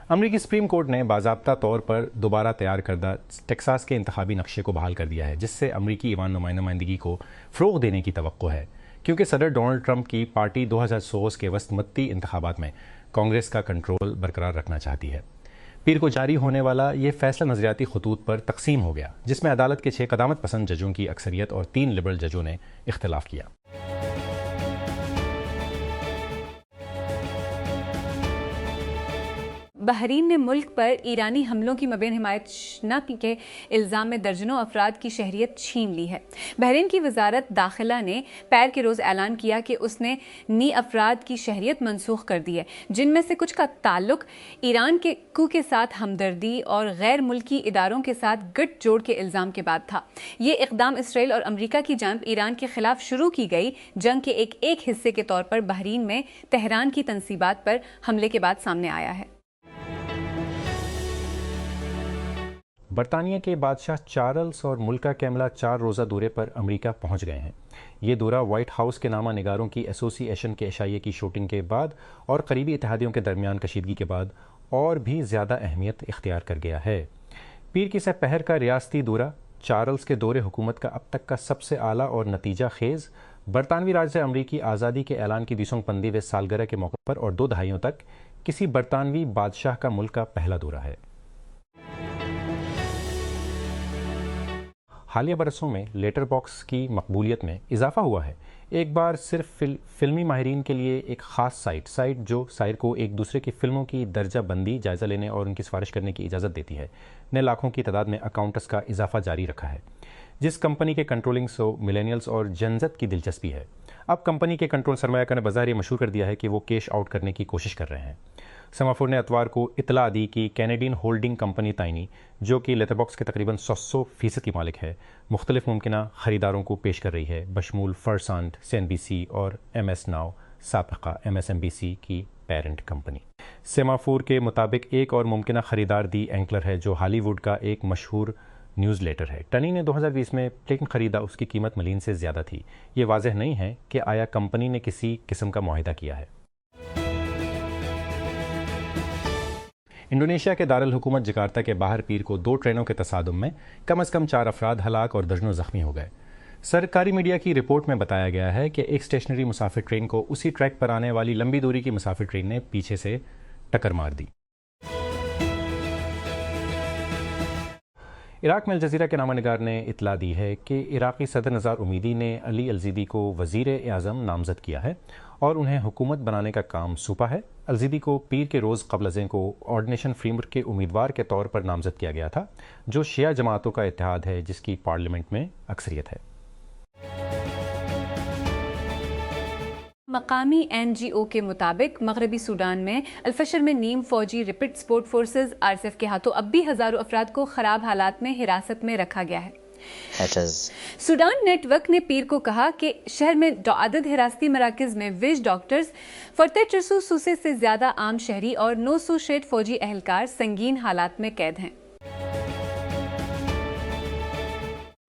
अमरीकी supreme court ने बाज़ाब्ता तौर पर दोबारा तैयार करदा टेक्सास के इंतखाबी नक्शे को बहाल कर दिया है, जिससे अमरीकी ईवान नुमाइंदगी को फ़रोग़ देने की तवक्को है, क्योंकि सदर डोनाल्ड ट्रंप की पार्टी 2016 के वसतमती इंतखाबात में कांग्रेस का कंट्रोल बरकरार रखना चाहती है। पीर को जारी होने वाला ये फैसला नज़रियाती खतूत पर तकसीम हो गया, जिसमें अदालत के 6 क़दामत पसंद जजों की अक्सरियत और 3 लिबरल जजों ने इख्तिलाफ किया। बहरीन ने मुल्क पर ईरानी हमलों की मबीन हिमायत न के इल्ज़ाम में दर्जनों अफराद की शहरियत छीन ली है। बहरीन की वजारत दाखिला ने पैर के रोज़ ऐलान किया कि उसने नी अफराद की शहरियत मनसूख कर दी है, जिनमें से कुछ का ताल्लुक ईरान के कू के साथ हमदर्दी और गैर मुल्की इदारों के साथ गठजोड़ के इल्ज़ाम के बाद था। ये इक़दाम इसराइल और अमरीका की जानिब ईरान के खिलाफ शुरू की गई जंग के एक हिस्से के तौर पर बहरीन में तेहरान की तनसीबात पर हमले के बाद सामने आया है। बरतानिया के बादशाह चार्ल्स और मुल्का कैमला 4 रोज़ा दौरे पर अमेरिका पहुंच गए हैं। ये दौरा वाइट हाउस के नामा निगारों की एसोसिएशन के इशाइये की शूटिंग के बाद और करीबी इत्तेहादियों के दरमियान कशीदगी के बाद और भी ज़्यादा अहमियत इख्तियार कर गया है। पीर की सपहर का रियासती दौरा चार्ल्स के दौरे हुकूमत का अब तक का सबसे आला और नतीजा खेज़ बरतानवी राज से अमरीकी आज़ादी के ऐलान की 200 पंदी सालगिरह के मौके पर और 2 दहाइयों तक किसी बरतानवी बादशाह का मुल्क का पहला दौरा है। हालिया बरसों में लेटर बॉक्स की मकबूलियत में इजाफा हुआ है। एक बार सिर्फ फिल्मी माहिरीन के लिए एक ख़ास साइट जो साइर को एक दूसरे की फ़िल्मों की दर्जा बंदी, जायज़ा लेने और उनकी सिफारिश करने की इजाज़त देती है, ने लाखों की तादाद में अकाउंट्स का इजाफा जारी रखा है। जिस कंपनी के कंट्रोलिंग सो मिलेनियल्स और जनज़त की दिलचस्पी है, अब कंपनी के कंट्रोल सरमाया ने बाज़ार ये मशहूर कर दिया है कि वो कैश आउट करने की कोशिश कर रहे हैं। सेमाफोर ने अतवार को इतला दी कि कैनेडियन होल्डिंग कंपनी ताइनी, जो कि लेटरबॉक्स के तकरीबन 100% की मालिक है, मुख्तलिफ मुमकिना ख़रीदारों को पेश कर रही है, बशमूल फरसांट, CNBC और MS नाउ साबिक़ा MSNBC की पेरेंट कंपनी। सेमाफोर के मुताबिक एक और मुमकिना ख़रीदार दी एंकलर है, जो हॉलीवुड का एक मशहूर न्यूज़लेटर है। टनी ने 2020 में प्लेटन ख़रीदा, उसकी कीमत मलीन से ज़्यादा थी। ये वाज़ेह नहीं है कि आया कंपनी ने किसी किस्म का मुआहिदा किया है। इंडोनेशिया के दारुल हुकूमत जकार्ता के बाहर पीर को 2 ट्रेनों के तसादुम में कम से कम 4 अफराद हलाक और दर्जनों ज़ख्मी हो गए। सरकारी मीडिया की रिपोर्ट में बताया गया है कि एक स्टेशनरी मुसाफिर ट्रेन को उसी ट्रैक पर आने वाली लंबी दूरी की मुसाफिर ट्रेन ने पीछे से टक्कर मार दी। इराक में अल जज़ीरा के नामानिगार ने इतला दी है कि इराक़ी सदर नज़ार उमीदी ने अली अलज़ीदी को वज़ीर-ए-आज़म नामज़द किया है और उन्हें हुकूमत बनाने का काम सौंपा है। अलज़ीदी को पीर के रोज़ क़ब्ल अज़ें को ऑर्डिनेशन फ्रेमवर्क के उम्मीदवार के तौर पर नामज़द किया गया था, जो शिया जमातों का इत्तेहाद है, जिसकी पार्लियामेंट में अक्सरियत है। मकामी NGO के मुताबिक मगरबी सूडान में अल-फशर में नीम फौजी रैपिड सपोर्ट फोर्सेस RSF के हाथों अब भी हज़ारों अफराद को ख़राब हालात में हिरासत में रखा गया है। सूडान नेटवर्क ने पीर को कहा कि शहर में आदद हिरासती मराकज़ में विज डॉक्टर्स, फरते सूसे से ज़्यादा आम शहरी और 900 शेड फौजी अहलकार संगीन हालात में कैद हैं।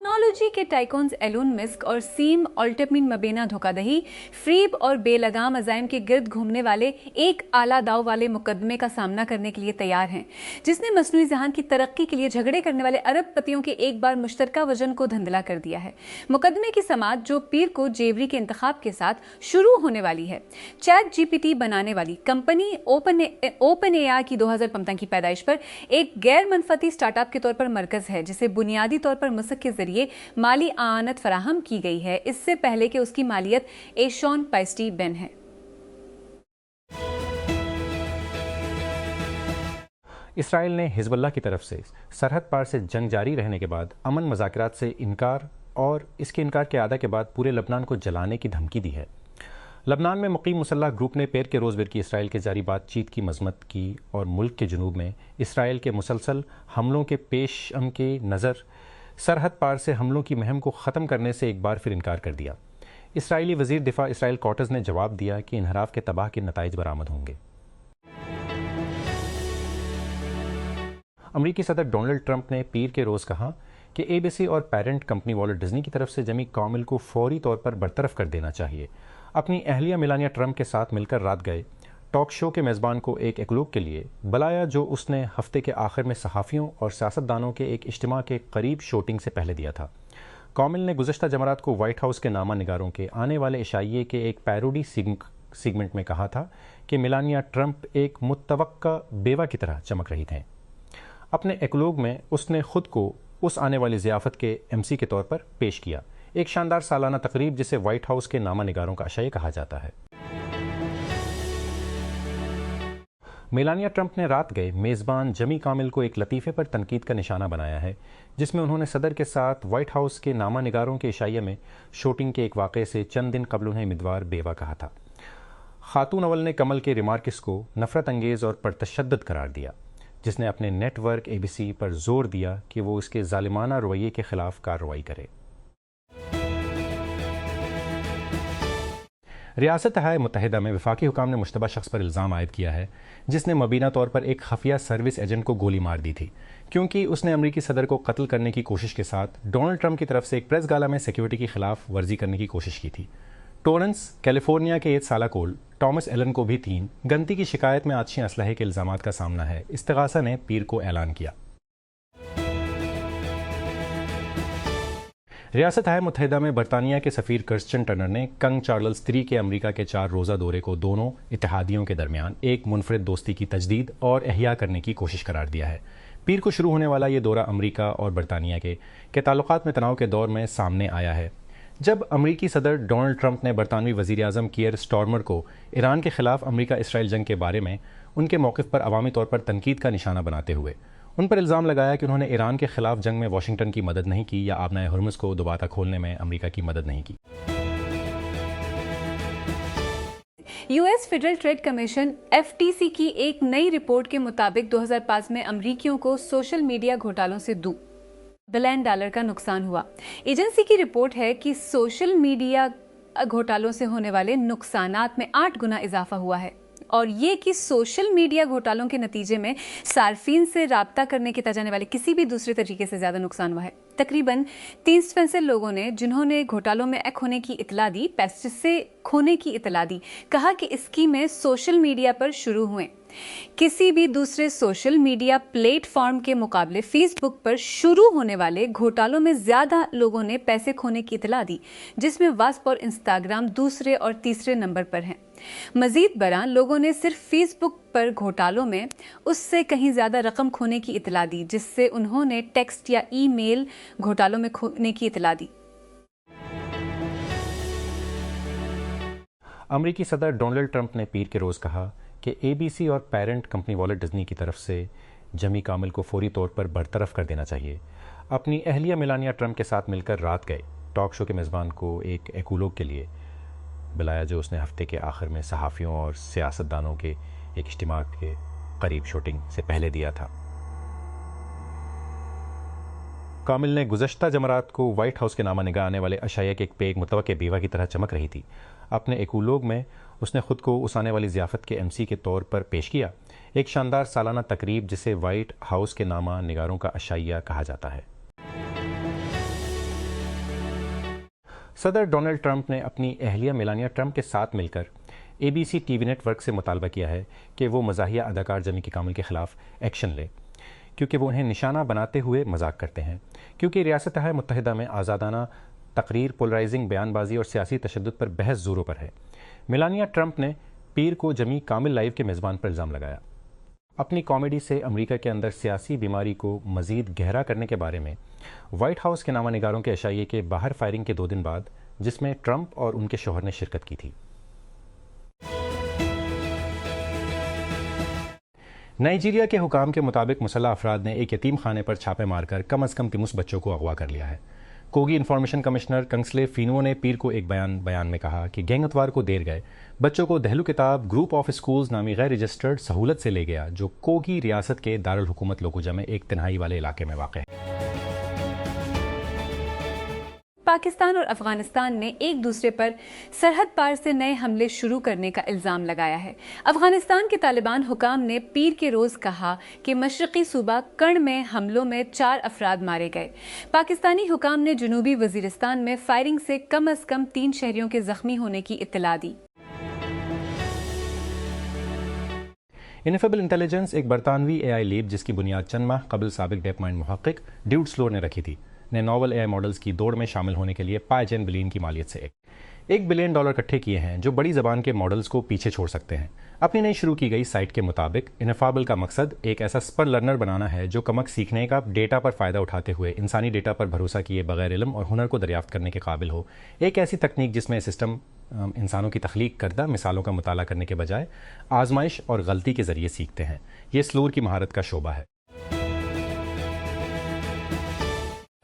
टेक्नोलॉजी के टाइकॉन्स एलोन मस्क और सीम ऑल्टमैन मबीना धोखाधही, फ्रीब और बेलगाम अज़ाइम के गिर्द घूमने वाले एक आला दाव वाले मुकदमे का सामना करने के लिए तैयार हैं, जिसने मसनूई ज़हान की तरक्की के लिए झगड़े करने वाले अरबपतियों के एक बार मुश्तरका वजन को धंधला कर दिया है। मुकदमे की समाअत, जो पीर को जेवरी के इंतखाब के साथ शुरू होने वाली है, चैट GPT बनाने वाली कंपनी ओपन AI की 2015 की पैदाइश पर एक गैर मनफती स्टार्टअप के तौर पर मरकज़ है, जिसे बुनियादी तौर पर मुसक के जरिए माली आनत फराहम की गई है, इससे पहले कि उसकी मालियत एशॉन पाइस्टी बेन है। इसराइल ने हिजबुल्लाह की तरफ से सरहद पार से जंग जारी रहने के बाद अमन मज़ाकरात से इनकार और इसके इनकार के आदा के बाद पूरे लबनान को जलाने की धमकी दी है। लबनान में मुकीम मुसल्लह ग्रुप ने पैर के रोज़ की इसराइल के जारी बातचीत की मजम्मत की और मुल्क के जनूब में इसराइल के मुसलसल हमलों के पेशम के नज़र सरहद पार से हमलों की मुहिम को ख़त्म करने से एक बार फिर इनकार कर दिया। इसराइली वज़ीर दिफा इसराइल कॉटस ने जवाब दिया कि इनहराफ के तबाह के नताइज बरामद होंगे। अमरीकी सदर डोनाल्ड ट्रंप ने पीर के रोज़ कहा कि ABC और पेरेंट कंपनी वॉल्ट डिज्नी की तरफ से जमी कौमिल को फौरी तौर पर बरतरफ कर देना चाहिए। अपनी अहलिया मेलानिया ट्रंप के साथ मिलकर रात गए टॉक शो के मेज़बान को एक एक्लूब के लिए बुलाया जो उसने हफ्ते के आखिर में सहाफ़ियों और सियासतदानों के एक इज्तिमा के करीब शूटिंग से पहले दिया था। कामिल ने गुज़श्ता जमरात को वाइट हाउस के नामा निगारों के आने वाले इशाइये के एक पैरोडी सेगमेंट में कहा था कि मेलानिया ट्रंप एक मुतवक्का बेवा की तरह चमक रही थीं। अपने एक्लूब में उसने खुद को उस आने वाली ज़ियाफ़त के एमसी के तौर पर पेश किया, एक शानदार सालाना तकरीब जिसे वाइट हाउस के नामा निगारों का इशाइया कहा जाता है। मेलानिया ट्रंप ने रात गए मेज़बान जमी कामिल को एक लतीफ़े पर तनकीद का निशाना बनाया है, जिसमें उन्होंने सदर के साथ वाइट हाउस के नामा निगारों के इशाइये में शूटिंग के एक वाक़े से चंद दिन कबल उन्हें उम्मीदवार बेवा कहा था। खातून अव्वल ने कमल के रिमार्क्स को नफ़रत अंगेज़ और परतशद्दुद करार दिया, जिसने अपने नेटवर्क ABC पर जोर दिया कि वो इसके ज़ालिमाना रवैये के ख़िलाफ़ कार्रवाई करे। रियासत-ए मुत्तहिदा में वफाकी हुकाम ने मुश्तबा शख्स पर इल्ज़ाम आयद किया है, जिसने मुबीना तौर पर एक खफिया सर्विस एजेंट को गोली मार दी थी, क्योंकि उसने अमरीकी सदर को कत्ल करने की कोशिश के साथ डोनाल्ड ट्रंप की तरफ से एक प्रेस गाला में सिक्योरिटी की खिलाफ वर्जी करने की कोशिश की थी। टोरेंस, कैलिफोर्निया के 1 साला कोल टॉमस एलन को भी 3 गनती की शिकायत में आतिशी असलहे के इल्ज़ामात का सामना है। इस्तिगासा ने पीर को ऐलान किया। रियासत-ए मुत्तहिदा में बरतानिया के सफ़ीर कर्स्टन टर्नर ने कंग चार्ल्स III के अमरीका के 4 रोज़ा दौरे को दोनों इत्तेहादियों के दरमियान एक मुनफरिद दोस्ती की तजदीद और एहया करने की कोशिश करार दिया है। पीर को शुरू होने वाला ये दौरा अमरीका और बरतानिया के ताल्लुकात में तनाव के दौर में सामने आया है, जब अमरीकी सदर डोनाल्ड ट्रंप ने बरतानवी वज़ीर आज़म कीयर स्टारमर को ईरान के ख़िलाफ़ अमरीका इसराइल जंग के बारे में उनके मौक़िफ़ पर अवामी तौर पर तनकीद का निशाना बनाते हुए उन पर इल्ज़ाम लगाया कि उन्होंने ईरान के ख़िलाफ़ जंग में वाशिंगटन की मदद नहीं की या आबनाए हुर्मुज़ को दोबारा खोलने में अमरीका की मदद नहीं की। US federal trade commission FTC की एक नई रिपोर्ट के मुताबिक 2005 में अमरीकियों को सोशल मीडिया घोटालों से $2 बिलियन का नुकसान हुआ। एजेंसी की रिपोर्ट है कि सोशल मीडिया घोटालों से होने वाले नुकसानात में 8 गुना इजाफा हुआ है, और ये कि सोशल मीडिया घोटालों के नतीजे में सार्फिन से राब्ता करने के जाने वाले किसी भी दूसरे तरीके से ज़्यादा नुकसान हुआ है। तकरीबन 365 लोगों ने, जिन्होंने घोटालों में एक होने की इतला दी, पैसे से खोने की इतला दी, कहा कि स्कीमें सोशल मीडिया पर शुरू हुए। किसी भी दूसरे सोशल मीडिया प्लेटफॉर्म के मुकाबले फेसबुक पर शुरू होने वाले घोटालों में ज़्यादा लोगों ने पैसे खोने की इतला दी, जिसमें व्हाट्सएप और इंस्टाग्राम दूसरे और तीसरे नंबर पर हैं। मजीद बरां लोगों ने सिर्फ फेसबुक पर घोटालों में उससे कहीं ज़्यादा रकम खोने की इतला दी, जिससे उन्होंने टेक्स्ट या ईमेल घोटालों में खोने की इतला दी। अमरीकी सदर डोनाल्ड ट्रंप ने पीर के रोज़ कहा कि ABC और पेरेंट कंपनी वॉल्ट डिज्नी की तरफ से जमी कामिल को फौरी तौर पर बरतरफ कर देना चाहिए। अपनी अहलिया मेलानिया ट्रंप के साथ मिलकर रात गए टॉक शो के मेज़बान को एक एक्लूब के लिए बुलाया, जो उसने हफ्ते के आखिर में सहाफ़ियों और सियासतदानों के एक इज्तिमा के करीब शूटिंग से पहले दिया था। कामिल ने गुज़श्ता जमरात को वाइट हाउस के नामा निगाह आने वाले अशाया के एक मुतवक्के बेवा की तरह चमक रही थी। अपने एक्लूब में उसने खुद को उस आने वाली ज़ियाफ़त के MC के तौर पर पेश किया, एक शानदार सालाना तकरीब जिसे वाइट हाउस के नामा निगारों का अशाया कहा जाता है। सदर डोनाल्ड ट्रंप ने अपनी अहलिया मेलानिया ट्रंप के साथ मिलकर ABC TV नेटवर्क से मुतालबा किया है कि वो मज़ाहिया अदाकार जमी कामिल के ख़िलाफ़ एक्शन ले, क्योंकि वो उन्हें निशाना बनाते हुए मजाक करते हैं। क्योंकि रियासत-ए मुत्तहिदा में आज़ादाना तकरीर, पोलराइजिंग बयानबाजी और सियासी तशद्दुद पर बहस ज़ोरों पर है। मेलानिया ट्रंप ने पीर को जमी कामिल लाइव के मेज़बान पर इल्ज़ाम लगाया। अपनी कॉमेडी से अमेरिका के अंदर सियासी बीमारी को मज़ीद गहरा करने के बारे में वाइट हाउस के नामा निगारों के अशाइये के बाहर फायरिंग के 2 दिन बाद, जिसमें ट्रंप और उनके शौहर ने शिरकत की थी। नाइजीरिया के हुकाम के मुताबिक मुसल्लह अफराद ने एक यतीम खाने पर छापे मारकर कम अज़ कम 30 बच्चों को अगवा कर लिया है। कोगी इंफॉर्मेशन कमिश्नर कंगस्ले फिनुओ ने पीर को एक बयान में कहा कि गैंग अतवार को देर गए बच्चों को दहलू किताब ग्रुप ऑफ स्कूल्स नामी गैर रजिस्टर्ड सहूलत से ले गया, जो कोगी रियासत के दारुल हुकूमत लोकोजा में एक तन्हाई वाले इलाके में वाक़ है। पाकिस्तान और अफगानिस्तान ने एक दूसरे पर सरहद पार से नए हमले शुरू करने का इल्ज़ाम लगाया है। अफगानिस्तान के तालिबान हुकाम ने पीर के रोज़ कहा कि मशरक़ी सूबा कर्ण में हमलों में 4 अफराद मारे गए। पाकिस्तानी हुकाम ने जनूबी वज़ीरिस्तान में फायरिंग से कम अज़ कम 3 शहरियों के ज़ख्मी होने की इत्तला दी। इनेफेबल इंटेलिजेंस एक बरतानवी एआई लीप जिसकी बुनियाद चंद माह कबल साबिक डेप माइंड मुहक्किक ड्यूड स्लोर ने रखी थी, ने नॉवल एआई मॉडल्स की दौड़ में शामिल होने के लिए $5 बिलियन की मालियत से $1 बिलियन इकट्ठे किए हैं, जो बड़ी ज़बान के मॉडल्स को पीछे छोड़ सकते हैं। अपनी नई शुरू की गई साइट के मुताबिक इनेफेबल का मकसद एक ऐसा सुपर लर्नर बनाना है जो कमक सीखने का डेटा पर फ़ायदा उठाते हुए इंसानी डेटा पर भरोसा किए बगैर इल्म और हुनर को दरियाफ्त करने के काबिल हो। एक ऐसी तकनीक जिसमें सिस्टम इंसानों की तख्लीक करदा मिसालों का मुताला करने के बजाय आजमाइश और गलती के ज़रिए सीखते हैं। ये स्लूर की महारत का शोबा है।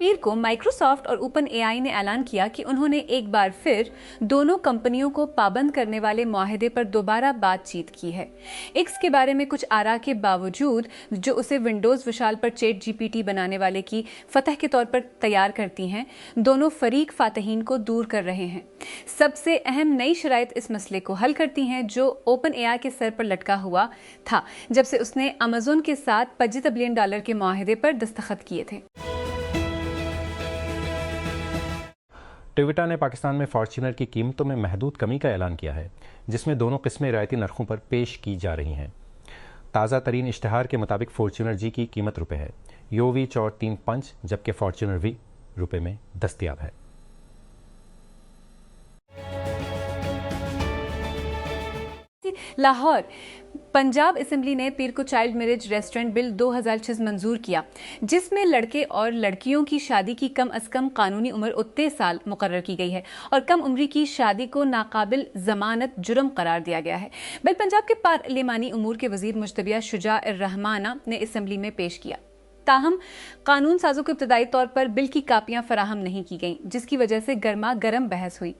पीर को माइक्रोसॉफ्ट और ओपन एआई ने ऐलान किया कि उन्होंने एक बार फिर दोनों कंपनियों को पाबंद करने वाले मुआहदे पर दोबारा बातचीत की है। एक्स के बारे में कुछ आरा के बावजूद, जो उसे विंडोज़ विशाल पर चैट जीपीटी बनाने वाले की फतह के तौर पर तैयार करती हैं, दोनों फरीक फातहीन को दूर कर रहे हैं। सबसे अहम नई शराइत इस मसले को हल करती हैं जो ओपन एआई के सर पर लटका हुआ था जब से उसने अमेज़न के साथ $75 बिलियन के मुआहदे पर दस्तखत किए थे। टोयोटा ने पाकिस्तान में फॉर्च्यूनर की कीमतों में महदूद कमी का ऐलान किया है, जिसमें दोनों किस्में रियायती नरखों पर पेश की जा रही हैं। ताज़ा तरीन इश्तहार के मुताबिक फॉर्च्यूनर जी की कीमत रुपए है, योवी 435, जबकि फॉर्च्यूनर वी रुपए में दस्तयाब है। लाहौर पंजाब असेंबली ने पीर को चाइल्ड मैरिज रेस्टोरेंट बिल 2006 मंजूर किया, जिसमें लड़के और लड़कियों की शादी की कम अज कम कानूनी उम्र 29 साल मुकर्रर की गई है और कम उम्री की शादी को नाकाबिल जमानत जुर्म करार दिया गया है। बिल पंजाब के पार्लिमानी उमूर के वजीर मुज्तबा शुजा-उर-रहमाना ने असेंबली में पेश किया। ताहम कानून साजों को इब्तदाई तौर पर बिल की कापियां फराहम नहीं की गईं, जिसकी वजह से गर्मा गर्म बहस हुई।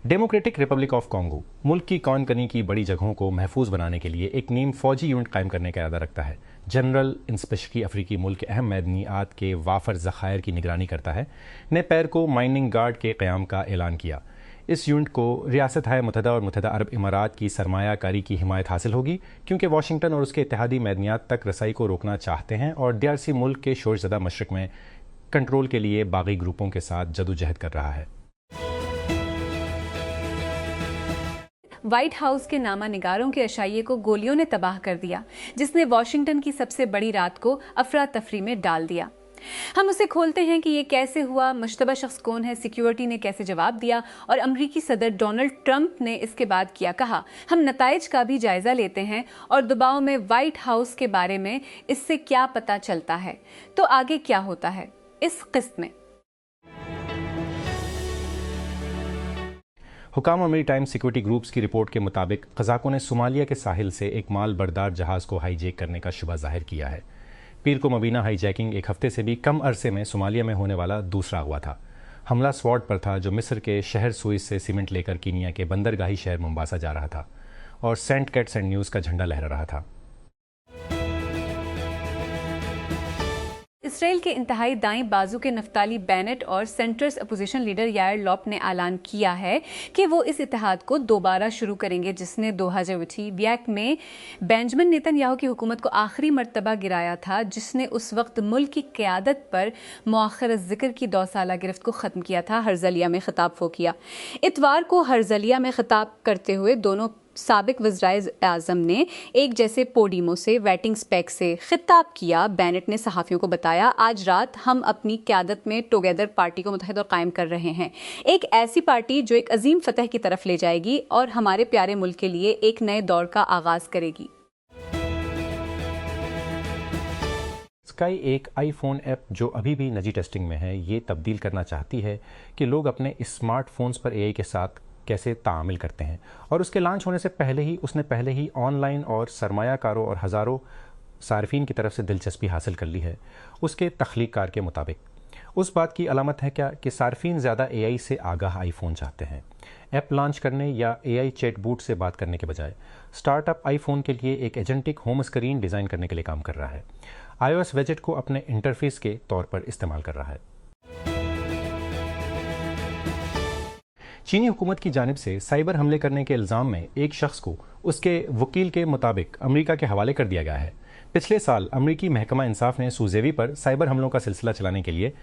डेमोक्रेटिक रिपब्लिक ऑफ कॉन्गो मुल्क की कौन कनी की बड़ी जगहों को महफूज बनाने के लिए एक नीम फौजी यूनिट कायम करने का इरादा रखता है। जनरल इंस्पेक्टरी अफ्रीकी मुल्क के अहम मैदनियात के वाफर ज़खायर की निगरानी करता है, ने पैर को माइनिंग गार्ड के क़याम का ऐलान किया। इस यूनिट को रियासत-ए मुत्तहदा और मुत्तहदा अरब इमारात की सरमायाकारी की हिमायत हासिल होगी, क्योंकि वाशिंगटन और उसके इत्तेहादी मैदनियात तक रसाई को रोकना चाहते हैं और DRC मुल्क के शोरज़दा मशरक़ में कंट्रोल के लिए बागी ग्रुपों के साथ जदोजहद कर रहा है। व्हाइट हाउस के नामा निगारों के अशाइये को गोलियों ने तबाह कर दिया, जिसने वॉशिंगटन की सबसे बड़ी रात को अफरा तफरी में डाल दिया। हम उसे खोलते हैं कि ये कैसे हुआ, मुश्तबा शख्स कौन है, सिक्योरिटी ने कैसे जवाब दिया और अमरीकी सदर डोनाल्ड ट्रंप ने इसके बाद क्या कहा। हम नताइज का भी जायजा लेते हैं और दबाव में व्हाइट हाउस के बारे में इससे क्या पता चलता है। तो आगे क्या होता है इस किस्त में। हुकाम और मेरीटाइम सिक्योरिटी ग्रुप्स की रिपोर्ट के मुताबिक कज़ाकों ने सोमालिया के साहिल से एक माल बरदार जहाज़ को हाईजैक करने का शुबा जाहिर किया है। पीर को मुबीना हाईजैकिंग एक हफ्ते से भी कम अरसे में सोमालिया में होने वाला दूसरा अगवा था। हमला स्वॉट पर था, जो मिस्र के शहर सुइस से सीमेंट लेकर कीनिया के बंदरगाही शहर मुंबासा जा रहा था और सेंट कैट्स एंड न्यूज़ का झंडा लहरा रहा था। इसराइल के इंतहाई दाएं बाजू के नफ्ताली बेनेट और centres opposition leader Yair lop ने ऐलान किया है कि वो इस इत्तेहाद को दोबारा शुरू करेंगे, जिसने 2020 में बेंजामिन नेतन्याहू की हुकूमत को आखिरी मरतबा गिराया था, जिसने उस वक्त मुल्क की क़यादत पर मुआखर ज़िक्र की 2 साला गिरफ्त को ख़त्म किया था। हर्जलिया में खिताब फो किया। इतवार को हर्जलिया में खिताब करते हुए दोनों साबिक वज़ीर-ए-आज़म ने एक जैसे पोडियमों से वेटिंग स्पेक से खिताब किया। बेनेट ने सहाफ़ियों को बताया, आज रात हम अपनी क़यादत में टुगेदर पार्टी को मुत्तहिद और कायम कर रहे हैं, एक ऐसी पार्टी जो एक अजीम फतह की तरफ ले जाएगी और हमारे प्यारे मुल्क के लिए एक नए दौर का आगाज़ करेगी। स्काई एक आईफोन ऐप जो अभी भी निजी टेस्टिंग में है, ये तब्दील करना चाहती है कि लोग अपने स्मार्टफोन्स पर एआई के साथ कैसे तामिल करते हैं, और उसके लॉन्च होने से उसने पहले ही ऑनलाइन और सरमायाकारों और हज़ारों सार्फिन की तरफ से दिलचस्पी हासिल कर ली है। उसके तख्लीक़कार के मुताबिक उस बात की अलामत है क्या कि सार्फिन ज़्यादा एआई से आगाह आईफोन चाहते हैं। ऐप लॉन्च करने या एआई चैट बूट से बात करने के बजाय स्टार्टअप आईफोन के लिए एक एजेंटिक होम स्क्रीन डिज़ाइन करने के लिए काम कर रहा है। iOS वेजेट को अपने इंटरफेस के तौर पर इस्तेमाल कर रहा है। चीनी हुकूमत की जानिब से साइबर हमले करने के इल्ज़ाम में एक शख्स को उसके वकील के मुताबिक अमेरिका के हवाले कर दिया गया है। पिछले साल अमेरिकी महकमा इंसाफ ने सूजेवी पर साइबर हमलों का सिलसिला चलाने के लिए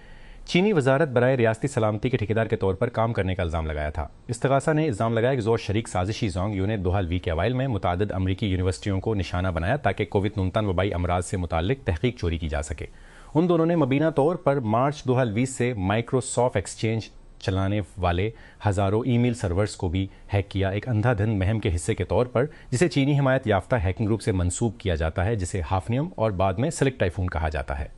चीनी वजारत बराए रियासती सलामती के ठेकेदार के तौर पर काम करने का इल्ज़ाम लगाया था। इस्तगासा ने इल्ज़ाम लगाया कि ज़ोर शरीक साजिशी जोंग यूने 2020 के अवाइल में मुतादिद अमरीकी यूनिवर्सिटियों को निशाना बनाया ताकि कोविड-19 वबाई अमराज से मुताल्लिक तहकीक चोरी की जा सके। उन दोनों ने मुबीना तौर पर मार्च 2020 से माइक्रोसॉफ्ट एक्सचेंज चलाने वाले हज़ारों ईमेल सर्वर्स को भी हैक किया, एक अंधाधुंध मुहिम के हिस्से के तौर पर, जिसे चीनी हिमायत याफ्ता हैकिंग ग्रुप से मंसूब किया जाता है, जिसे हाफनियम और बाद में सिलिक टाइफून कहा जाता है।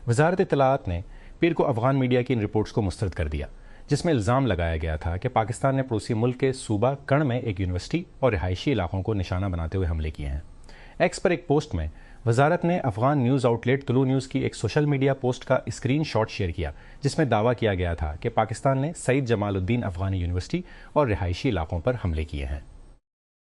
वजारत इत्तलाआत ने पीर को अफगान मीडिया की इन रिपोर्ट्स को मुस्तरद कर दिया, जिसमें इल्ज़ाम लगाया गया था कि पाकिस्तान ने पड़ोसी मुल्क के सूबा कर्ण में एक यूनिवर्सिटी और रिहायशी इलाकों को निशाना बनाते हुए हमले किए हैं। एक्स पर एक पोस्ट में वजारत ने अफगान न्यूज़ आउटलेट तुलू न्यूज़ की एक सोशल मीडिया पोस्ट का स्क्रीन शॉट शेयर किया, जिसमें दावा किया गया था कि पाकिस्तान ने सईद जमालुद्दीन अफगानी यूनिवर्सिटी और रिहायशी इलाकों पर हमले किए हैं।